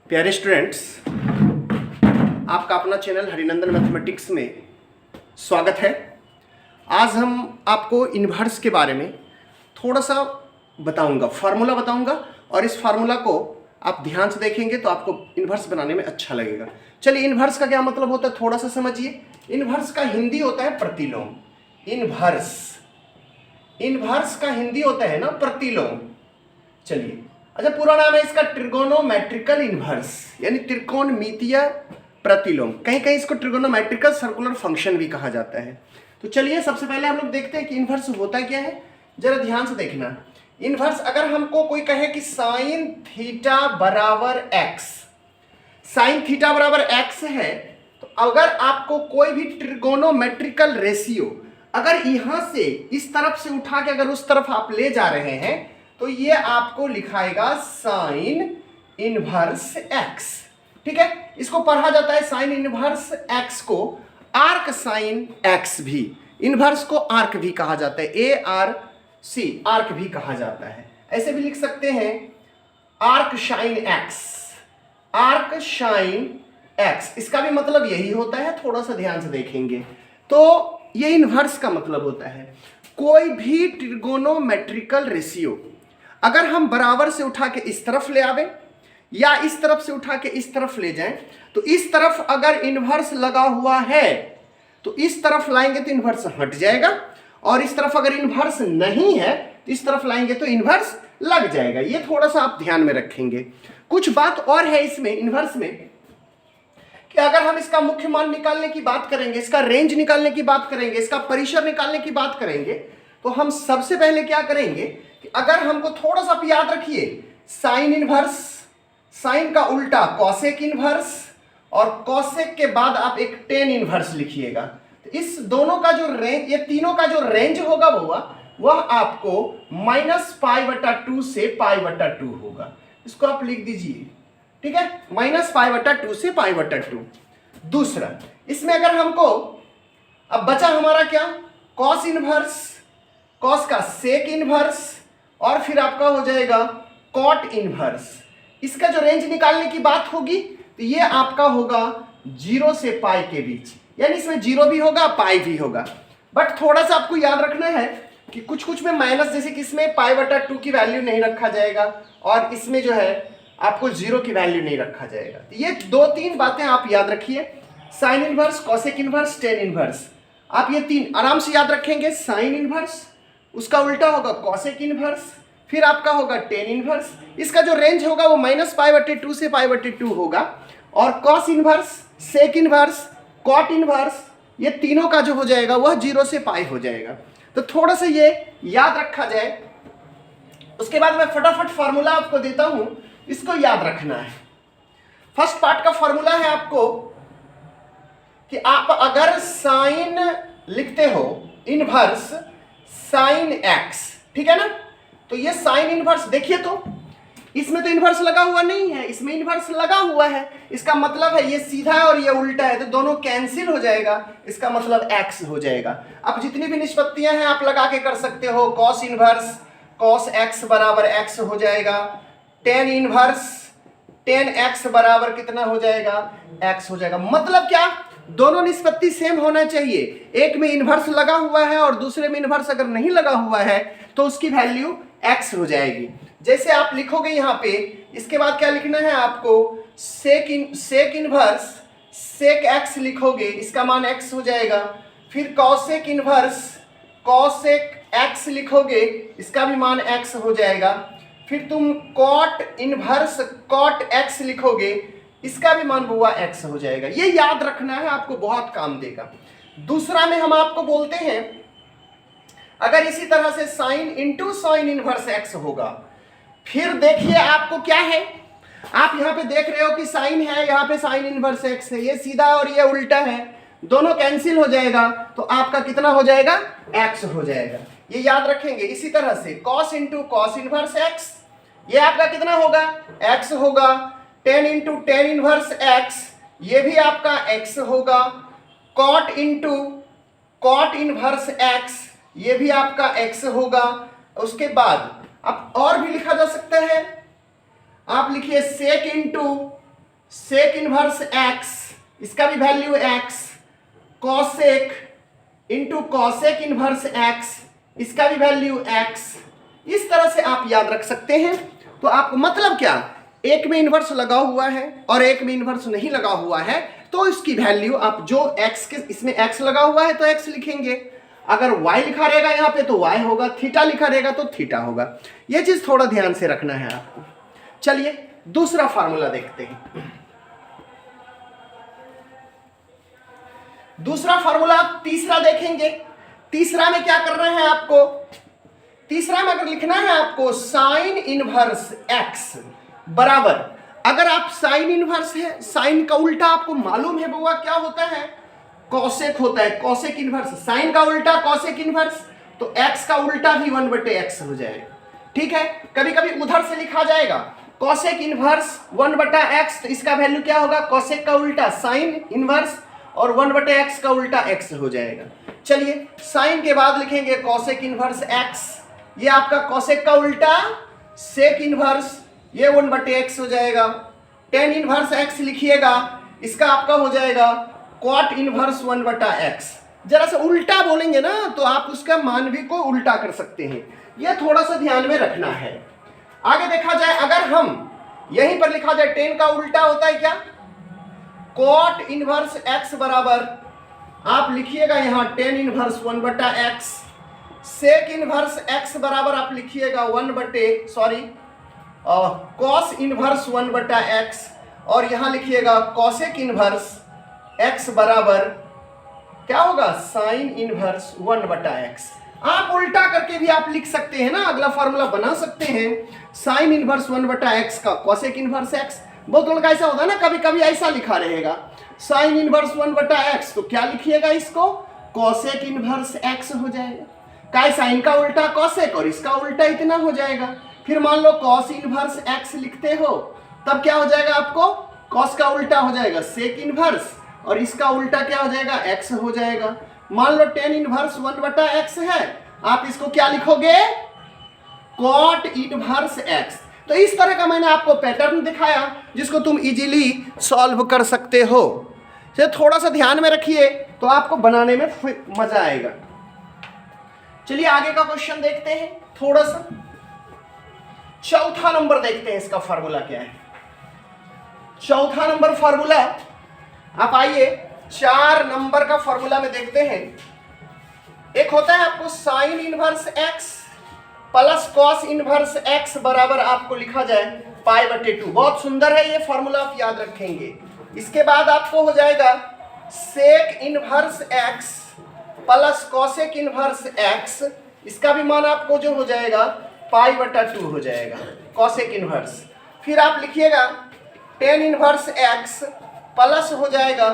प्यारे स्टूडेंट्स, आपका अपना चैनल हरिनंदन मैथमेटिक्स में स्वागत है। आज हम आपको इन्वर्स के बारे में थोड़ा सा बताऊंगा, फार्मूला बताऊंगा और इस फार्मूला को आप ध्यान से देखेंगे तो आपको इन्वर्स बनाने में अच्छा लगेगा। चलिए, इन्वर्स का क्या मतलब होता है थोड़ा सा समझिए। इन्वर्स का हिंदी होता है प्रतिलोम। इन्वर्स का हिंदी होता है ना प्रतिलोम। चलिए, अच्छा, पूरा नाम है इसका ट्रिगोनोमेट्रिकल इन्वर्स, यानी त्रिकोणमितीय प्रतिलोम। कहीं कहीं इसको ट्रिगोनोमेट्रिकल सर्कुलर फंक्शन भी कहा जाता है। तो चलिए, सबसे पहले हम लोग देखते हैं कि इन्वर्स होता क्या है। जरा ध्यान से देखना। इन्वर्स अगर हमको कोई कहे कि साइन थीटा बराबर एक्स, साइन थीटा बराबर एक्स है, तो अगर आपको कोई भी ट्रिगोनोमेट्रिकल रेशियो अगर यहां से इस तरफ से उठा के अगर उस तरफ आप ले जा रहे हैं तो ये आपको लिखाएगा साइन इनवर्स एक्स। ठीक है, इसको पढ़ा जाता है साइन इनवर्स एक्स को आर्क साइन एक्स भी, इनवर्स को आर्क भी कहा जाता है, ARC आर्क भी कहा जाता है। ऐसे भी लिख सकते हैं arc shine x, arc shine x, इसका भी मतलब यही होता है। थोड़ा सा ध्यान से देखेंगे तो ये इनवर्स का मतलब होता है कोई भी ट्रिगोनोमेट्रिकल रेशियो अगर हम बराबर से उठा के इस तरफ ले आवे या इस तरफ से उठा के इस तरफ ले जाएं, तो इस तरफ अगर इन्वर्स लगा हुआ है तो इस तरफ लाएंगे तो इन्वर्स हट जाएगा, और इस तरफ अगर इन्वर्स नहीं है तो इस तरफ लाएंगे तो इन्वर्स लग जाएगा। ये थोड़ा सा आप ध्यान में रखेंगे। कुछ बात और है इसमें इन्वर्स में कि अगर हम इसका मुख्य मान निकालने की बात करेंगे, इसका रेंज निकालने की बात करेंगे, इसका परिसर निकालने की बात करेंगे, तो हम सबसे पहले क्या करेंगे कि अगर हमको थोड़ा सा याद रखिए, साइन इनवर्स, साइन का उल्टा कॉसेक इनवर्स, और कॉसेक के बाद आप एक टेन इनवर्स लिखिएगा। तो इस दोनों का जो रेंज, ये तीनों का जो रेंज होगा वह आपको -π/2 से π/2 होगा। इसको आप लिख दीजिए। ठीक है, -π/2 से π/2। दूसरा, इसमें अगर हमको अब बचा हमारा क्या, कॉस इनवर्स, कॉस का सेक इनवर्स, और फिर आपका हो जाएगा कॉट इनवर्स। इसका जो रेंज निकालने की बात होगी तो ये आपका होगा 0 से पाई के बीच, यानी इसमें 0 भी होगा पाई भी होगा। बट थोड़ा सा आपको याद रखना है कि कुछ में माइनस, जैसे कि इसमें π/2 की वैल्यू नहीं रखा जाएगा और इसमें जो है आपको 0 की वैल्यू नहीं रखा जाएगा। तो ये 2-3 बातें आप याद रखिए, sine inverse, cosec inverse, tan inverse. आप ये 3 आराम से याद रखेंगे। साइन इनवर्स, उसका उल्टा होगा कॉसेक इनवर्स, फिर आपका होगा टेन इनवर्स। इसका जो रेंज होगा वो -π/2 से π/2 होगा, और cos inverse, sec inverse, cot inverse, ये तीनों का जो हो जाएगा वह 0 से पाई हो जाएगा। तो थोड़ा सा ये याद रखा जाए। उसके बाद मैं फटाफट फार्मूला आपको देता हूं, इसको याद रखना है। फर्स्ट पार्ट का फार्मूला है आपको कि आप अगर साइन लिखते हो इनवर्स साइन एक्स, ठीक है ना, तो ये साइन इनवर्स देखिए, तो इसमें तो इनवर्स लगा हुआ नहीं है, इसमें इनवर्स लगा हुआ है। इसका मतलब है ये सीधा है और ये उल्टा है, तो दोनों कैंसिल हो जाएगा, इसका मतलब एक्स हो जाएगा। अब जितनी भी निष्पत्तियां हैं आप लगा के कर सकते हो। कॉस इनवर्स कॉस एक्स बराबर एक्स हो जाएगा, टेन इनवर्स टेन एक्स बराबर कितना हो जाएगा, एक्स हो जाएगा। मतलब क्या, दोनों निष्पत्ति सेम होना चाहिए। एक में इनवर्स लगा हुआ है और दूसरे में इनवर्स अगर नहीं लगा हुआ है तो उसकी वैल्यू एक्स हो जाएगी। जैसे आप लिखोगे यहाँ पे, इसके बाद क्या लिखना है आपको, सेक इनवर्स सेक एक्स लिखोगे, इसका मान एक्स हो जाएगा। फिर कॉसेक इनवर्स कॉसेक एक्स लिखोगे, इसका भी मान एक्स हो जाएगा। फिर तुम कॉट इनवर्स कॉट एक्स लिखोगे, इसका भी मान बुआ एक्स हो जाएगा। ये याद रखना है, आपको बहुत काम देगा। दूसरा में हम आपको बोलते हैं अगर इसी तरह से sine into sine inverse x होगा, फिर देखिए आपको क्या है, आप यहाँ पे देख रहे हो कि साइन है, यहाँ पे साइन इनवर्स एक्स है, ये सीधा और ये उल्टा है, दोनों कैंसिल हो जाएगा, तो आपका कितना हो जाएगा, एक्स हो जाएगा। ये याद रखेंगे। इसी तरह से cos into cos inverse x, ये आपका कितना होगा, एक्स होगा। Tan into tan inverse x, ये भी आपका एक्स होगा। Cot into cot inverse x, ये भी आपका एक्स होगा। उसके बाद अब और भी लिखा जा सकता है, आप लिखिए सेक इंटू सेक इनवर्स एक्स, इसका भी value x, cosec into cosec inverse x, इसका भी वैल्यू एक्स। इस तरह से आप याद रख सकते हैं। तो आपको मतलब क्या, एक में इनवर्स लगा हुआ है और एक में इनवर्स नहीं लगा हुआ है, तो इसकी वैल्यू आप जो एक्स के, इसमें एक्स लगा हुआ है तो एक्स लिखेंगे, अगर y लिखा रहेगा यहाँ पे तो y होगा, थीटा लिखा रहेगा तो थीटा होगा। यह चीज थोड़ा ध्यान से रखना है आपको। चलिए दूसरा फार्मूला देखते हैं। दूसरा फार्मूला आप तीसरा देखेंगे। तीसरा में क्या कर रहे हैं आपको, तीसरा में अगर लिखना है आपको साइन इनवर्स एक्स बराबर, अगर आप साइन इनवर्स है, साइन का उल्टा आपको मालूम है बुआ क्या होता है, कॉसेक होता है, कॉसेक इनवर्स, साइन का उल्टा कॉसेक इनवर्स, तो एक्स का उल्टा भी 1/x हो जाएगा। ठीक है, कभी कभी उधर से लिखा जाएगा कॉसेक इनवर्स 1/x, तो इसका वैल्यू क्या होगा, कॉसेक का उल्टा साइन इनवर्स और 1/x का उल्टा x हो जाएगा। चलिए साइन के बाद लिखेंगे कॉसेक इनवर्स x, ये आपका कॉसेक का उल्टा सेक इनवर्स, ये 1/x हो जाएगा। टेन इनवर्स x लिखिएगा, इसका आपका हो जाएगा कॉट इनवर्स 1/x। जरा सा उल्टा बोलेंगे ना तो आप उसका मान भी को उल्टा कर सकते हैं, यह थोड़ा सा ध्यान में रखना है। आगे देखा जाए, अगर हम यहीं पर लिखा जाए, टेन का उल्टा होता है क्या, कॉट इनवर्स x बराबर, आप लिखिएगा यहाँ tan inverse 1/x, sec inverse x बराबर आप लिखिएगा कॉस इनवर्स 1/x, और यहाँ लिखिएगा कॉसेक इनवर्स x बराबर क्या होगा, साइन इनवर्स 1/x। आप उल्टा करके भी आप लिख सकते हैं ना, अगला फार्मूला बना सकते हैं, साइन इनवर्स 1/x का कॉसेक इनवर्स x। बहुत लोगों का ऐसा होता है ना, कभी कभी ऐसा लिखा रहेगा साइन इनवर्स 1/x, तो क्या लिखिएगा इसको, कॉसेक इनवर्स x हो जाएगा। काय साइन का उल्टा कॉसेक और इसका उल्टा इतना हो जाएगा। फिर मान लो कॉस इनवर्स x लिखते हो, तब क्या हो जाएगा आपको, कॉस का उल्टा हो जाएगा सेक इनवर्स और इसका उल्टा क्या हो जाएगा, x हो जाएगा। मान लो टेन इनवर्स 1/x है, आप इसको क्या लिखोगे, कॉट इनवर्स x। तो इस तरह का मैंने आपको पैटर्न दिखाया जिसको तुम इजीली सॉल्व कर सकते हो। तो थोड़ा सा ध्यान में रखिए तो आपको बनाने में मजा आएगा। चलिए आगे का क्वेश्चन देखते हैं, थोड़ा सा चौथा नंबर देखते हैं, इसका फार्मूला क्या है। चौथा नंबर फार्मूला, आप आइए 4 नंबर का फार्मूला में देखते हैं। एक होता है आपको sine inverse x plus cos inverse x बराबर आपको लिखा जाए π/2। बहुत सुंदर है ये फार्मूला, आप याद रखेंगे। इसके बाद आपको हो जाएगा sec inverse x plus cosec inverse x, इसका भी मान आपको जो हो जाएगा π/2 हो जाएगा, कॉसेक इनवर्स। फिर आप लिखिएगा टेन इनवर्स x प्लस हो जाएगा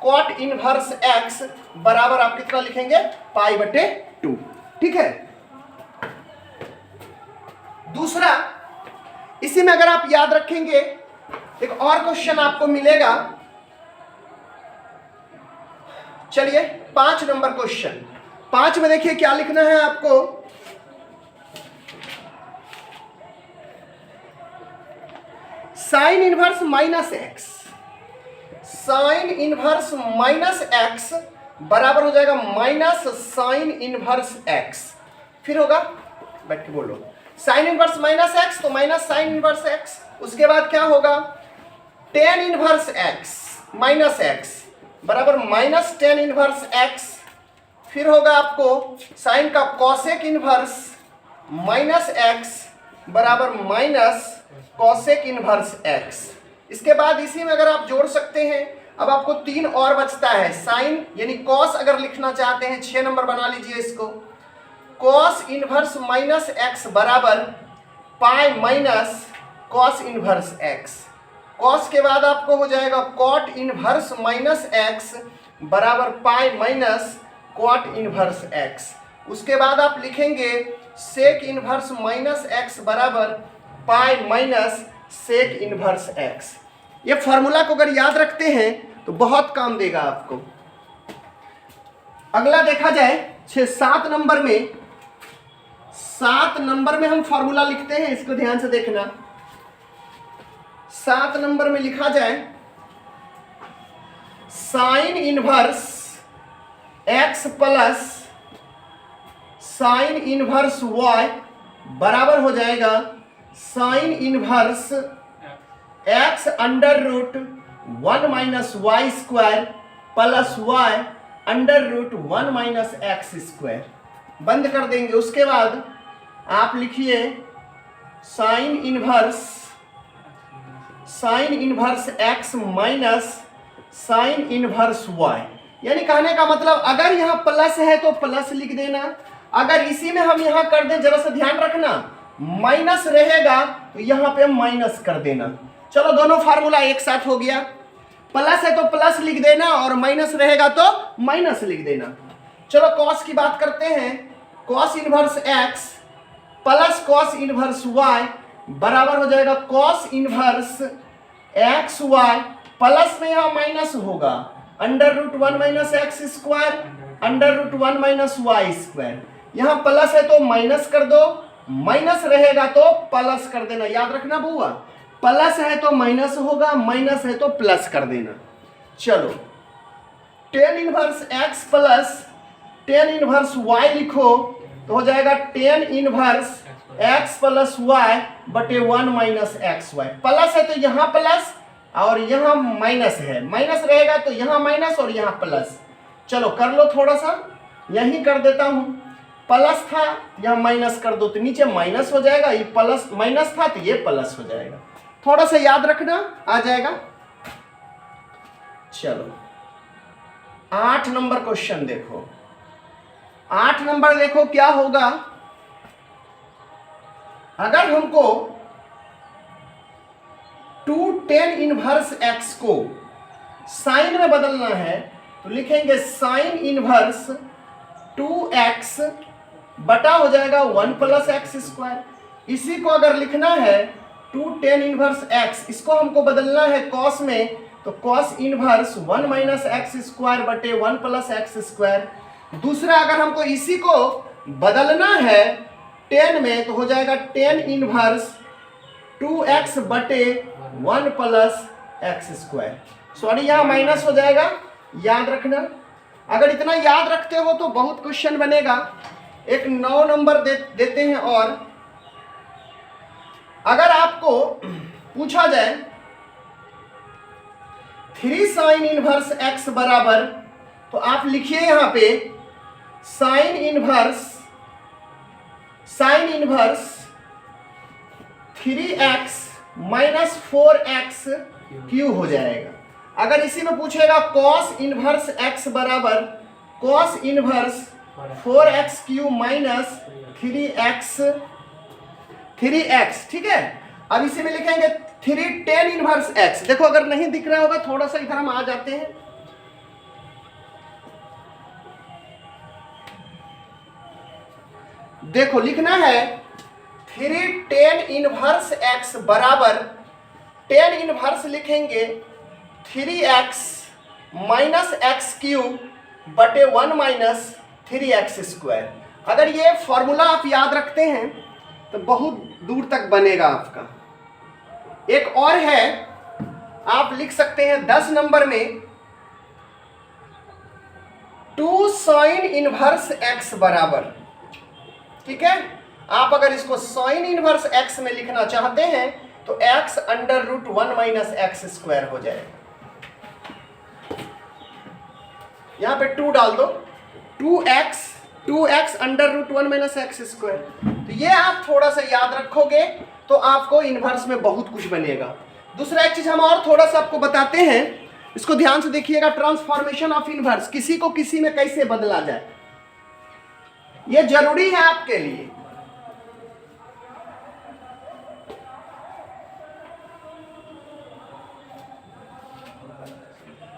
कॉट इनवर्स x बराबर आप कितना लिखेंगे, π/2। ठीक है। दूसरा, इसी में अगर आप याद रखेंगे एक और क्वेश्चन आपको मिलेगा। चलिए 5 नंबर क्वेश्चन, 5 में देखिए क्या लिखना है आपको, sine inverse minus x, sine inverse minus x बराबर हो जाएगा माइनस साइन इनवर्स एक्स। फिर होगा, बैठ के बोलो, साइन इनवर्स माइनस एक्स तो माइनस साइन इनवर्स एक्स। उसके बाद क्या होगा, ten inverse x minus x बराबर माइनस टेन इनवर्स एक्स। फिर होगा आपको साइन का कॉसेक इनवर्स माइनस एक्स बराबर माइनस कॉसेक इनवर्स एक्स। इसके बाद इसी में अगर आप जोड़ सकते हैं, अब आपको 3 और बचता है, साइन यानी कॉस अगर लिखना चाहते हैं 6 नंबर बना लीजिए इसको, कॉस इनवर्स माइनस एक्स बराबर pi minus cos inverse x. Cos के बाद आपको हो जाएगा कॉट इनवर्स माइनस एक्स बराबर pi minus cot inverse x. उसके बाद आप लिखेंगे सेक इनवर्स माइनस एक्स बराबर pi minus sec inverse x. ये फार्मूला को अगर याद रखते हैं तो बहुत काम देगा आपको। अगला देखा जाए 7 नंबर में, 7 नंबर में हम फार्मूला लिखते हैं, इसको ध्यान से देखना। 7 नंबर में लिखा जाए sine inverse x plus sine inverse y बराबर हो जाएगा sine inverse x under root 1 minus y square plus y under root 1 minus x square. बंद कर देंगे। उसके बाद आप लिखिए sine inverse x minus sine inverse y. यानी कहने का मतलब अगर यहाँ प्लस है तो प्लस लिख देना, अगर इसी में हम यहाँ कर दें, जरा सा ध्यान रखना, माइनस रहेगा तो यहाँ पे माइनस कर देना। चलो दोनों फार्मूला एक साथ हो गया। प्लस है तो प्लस लिख देना और माइनस रहेगा तो माइनस लिख देना। चलो कॉस की बात करते हैं। Cos inverse x plus cos inverse y बराबर हो जाएगा cos inverse x y plus में यहाँ माइनस होगा under root 1 minus x square under root 1 minus y square. यहाँ प्लस है तो माइनस कर दो, माइनस रहेगा तो प्लस कर देना। याद रखना बुआ, प्लस है तो माइनस होगा, माइनस है तो प्लस कर देना। चलो tan inverse x plus tan inverse y लिखो तो हो जाएगा tan inverse x plus y बटे 1 माइनस एक्स वाई। प्लस है तो यहाँ प्लस और यहाँ माइनस है, माइनस रहेगा तो यहाँ माइनस और यहाँ प्लस। चलो कर लो, थोड़ा सा यहीं कर देता हूँ। प्लस था यहाँ माइनस कर दो तो नीचे माइनस हो जाएगा, ये प्लस माइनस था तो ये प्लस हो जाएगा। थोड़ा सा याद रखना, आ जाएगा। चलो 8 नंबर क्वेश्चन देखो। 8 नंबर देखो क्या होगा। अगर हमको 2 टेन इनवर्स एक्स को साइन में बदलना है तो लिखेंगे साइन इनवर्स 2x बटा हो जाएगा 1 प्लस एक्स स्क्वायर। इसी को अगर लिखना है 2 टेन इनवर्स x, इसको हमको बदलना है कॉस में तो cos inverse 1 minus x square बटे 1 प्लस एक्स स्क्वायर। दूसरा अगर हमको इसी को बदलना है 10 में तो हो जाएगा 10 इनवर्स 2x बटे 1 प्लस एक्स स्क्वायर। सॉरी यहाँ माइनस हो जाएगा, याद रखना। अगर इतना याद रखते हो तो बहुत क्वेश्चन बनेगा। एक 9 नंबर देते हैं। और अगर आपको पूछा जाए 3 साइन इनवर्स x बराबर, तो आप लिखिए यहाँ पे sine inverse 3x minus 4x cube हो जाएगा। अगर इसी में पूछेगा कॉस इनवर्स x बराबर cos inverse 4x cube minus 3x, ठीक है। अब इसी में लिखेंगे 3 टेन इनवर्स x। देखो अगर नहीं दिख रहा होगा थोड़ा सा इधर हम आ जाते हैं। देखो लिखना है 3 टेन इनवर्स x बराबर टेन इनवर्स लिखेंगे 3x माइनस एक्स क्यूब बटे 1 माइनस 3x स्क्वायर। अगर ये फॉर्मूला आप याद रखते हैं तो बहुत दूर तक बनेगा आपका। एक और है, आप लिख सकते हैं 10 नंबर में 2 साइन इनवर्स x बराबर, ठीक है। आप अगर इसको साइन इनवर्स x में लिखना चाहते हैं तो x under root 1 minus x square हो जाएगा। यहां पे 2 डाल दो, 2x under root 1 minus x square. तो ये आप थोड़ा सा याद रखोगे तो आपको इनवर्स में बहुत कुछ बनेगा। दूसरा एक चीज हम और थोड़ा सा आपको बताते हैं, इसको ध्यान से देखिएगा। ट्रांसफॉर्मेशन ऑफ इनवर्स, किसी को किसी में कैसे बदला जाए, ये जरूरी है आपके लिए।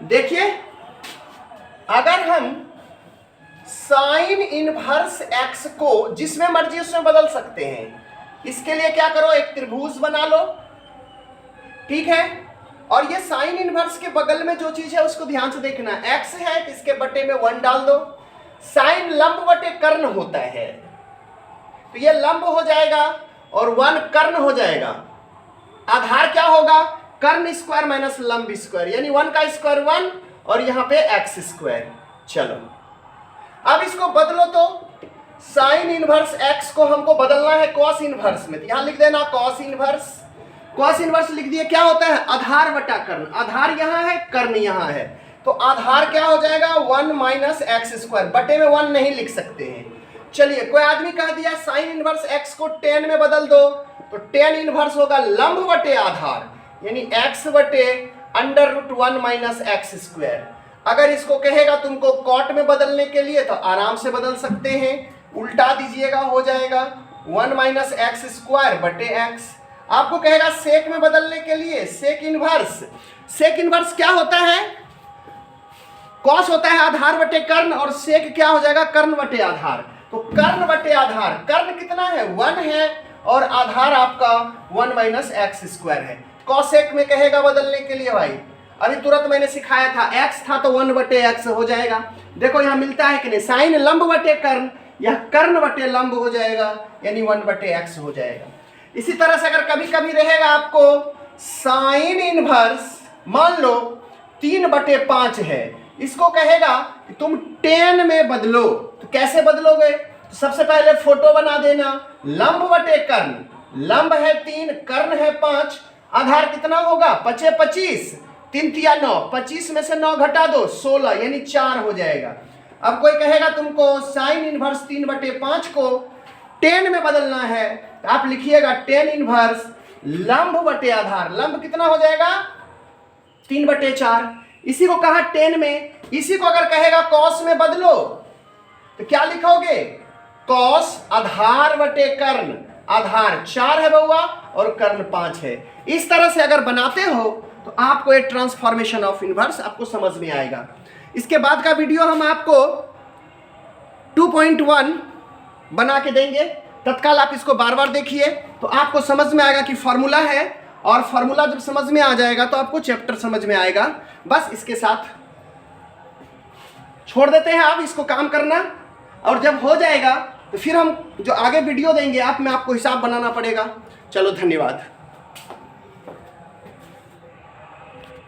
देखिए अगर हम साइन इनवर्स x को जिसमें मर्जी उसमें बदल सकते हैं। इसके लिए क्या करो, एक त्रिभुज बना लो, ठीक है। और ये साइन इनवर्स के बगल में जो चीज है उसको ध्यान से देखना। x है तो इसके बटे में 1 डाल दो। साइन लंब बटे कर्ण होता है तो ये लंब हो जाएगा और 1 कर्ण हो जाएगा। आधार क्या होगा, कर्ण स्क्वायर माइनस लंब स्क्वायर, यानी 1 का स्क्वायर 1 और यहाँ पे एक्स स्क्वायर। चलो अब इसको बदलो, तो साइन इनवर्स एक्स को हमको बदलना है कॉस इनवर्स में, तो यहां लिख देना कॉस इनवर्स। कॉस इनवर्स लिख दिए, क्या होता है आधार बटा कर्ण, आधार यहां है कर्ण यहां है, तो आधार क्या हो जाएगा 1 माइनस एक्स स्क्वायर, बटे में 1 नहीं लिख सकते हैं। चलिए कोई आदमी कह दिया साइन इनवर्स एक्स को टेन में बदल दो, तो टेन इनवर्स होगा लंब बटे आधार, यानी एक्स बटे under root 1 minus x square. अगर इसको कहेगा तुमको कॉट में बदलने के लिए तो आराम से बदल सकते हैं, उल्टा दीजिएगा हो जाएगा 1 माइनस एक्स स्क्वायर बटे एक्स। आपको कहेगा सेक में बदलने के लिए सेक इनवर्स, सेक इनवर्स क्या होता है कॉस होता है आधार बटे कर्ण, और सेक क्या हो जाएगा कर्ण बटे आधार। तो कर्ण बटे आधार, कर्ण कितना है 1 है और आधार आपका 1 माइनस एक्स स्क्वायर है। कॉसेक में कहेगा बदलने के लिए भाई, अभी तुरंत मैंने सिखाया था एक्स था तो 1 बटे एक्स हो जाएगा। देखो यहाँ मिलता है कि नहीं, साइन लंब बटे कर्ण, यह कर्ण बटे लंब हो जाएगा, यानी 1 बटे एक्स हो जाएगा। इसी तरह से अगर कभी कभी रहेगा आपको साइन इनवर्स, मान लो 3 बटे 5 है, इसको कहेगा कि तुम 10 में बदलो, तो कैसे बदलोगे, तो सबसे पहले फोटो बना देना, लंब बटे कर्ण, लंब है 3 कर्ण है 5, आधार कितना होगा 5 25, 3 तिया 9, 25 में से 9 घटा दो 16, यानी 4 हो जाएगा। अब कोई कहेगा तुमको साइन इनवर्स 3 बटे 5 को 10 में बदलना है, तो आप लिखिएगा 10 इनवर्स लंब बटे आधार, लंब कितना हो जाएगा 3 बटे 4, इसी को कहा 10 में। इसी को अगर कहेगा कॉस में बदलो तो क्या लिखोगे कॉस आधार बटे कर्ण, आधार 4 है बउआ और कर्ण 5 है। इस तरह से अगर बनाते हो तो आपको एक ट्रांसफॉर्मेशन ऑफ इनवर्स आपको समझ में आएगा। इसके बाद का वीडियो हम आपको 2.1 बना के देंगे, तत्काल आप इसको बार बार देखिए तो आपको समझ में आएगा कि फॉर्मूला है, और फॉर्मूला जब समझ में आ जाएगा तो आपको चैप्टर समझ में आएगा। बस इसके साथ छोड़ देते हैं आप इसको काम करना, और जब हो जाएगा तो फिर हम जो आगे वीडियो देंगे आप में आपको हिसाब बनाना पड़ेगा। चलो धन्यवाद।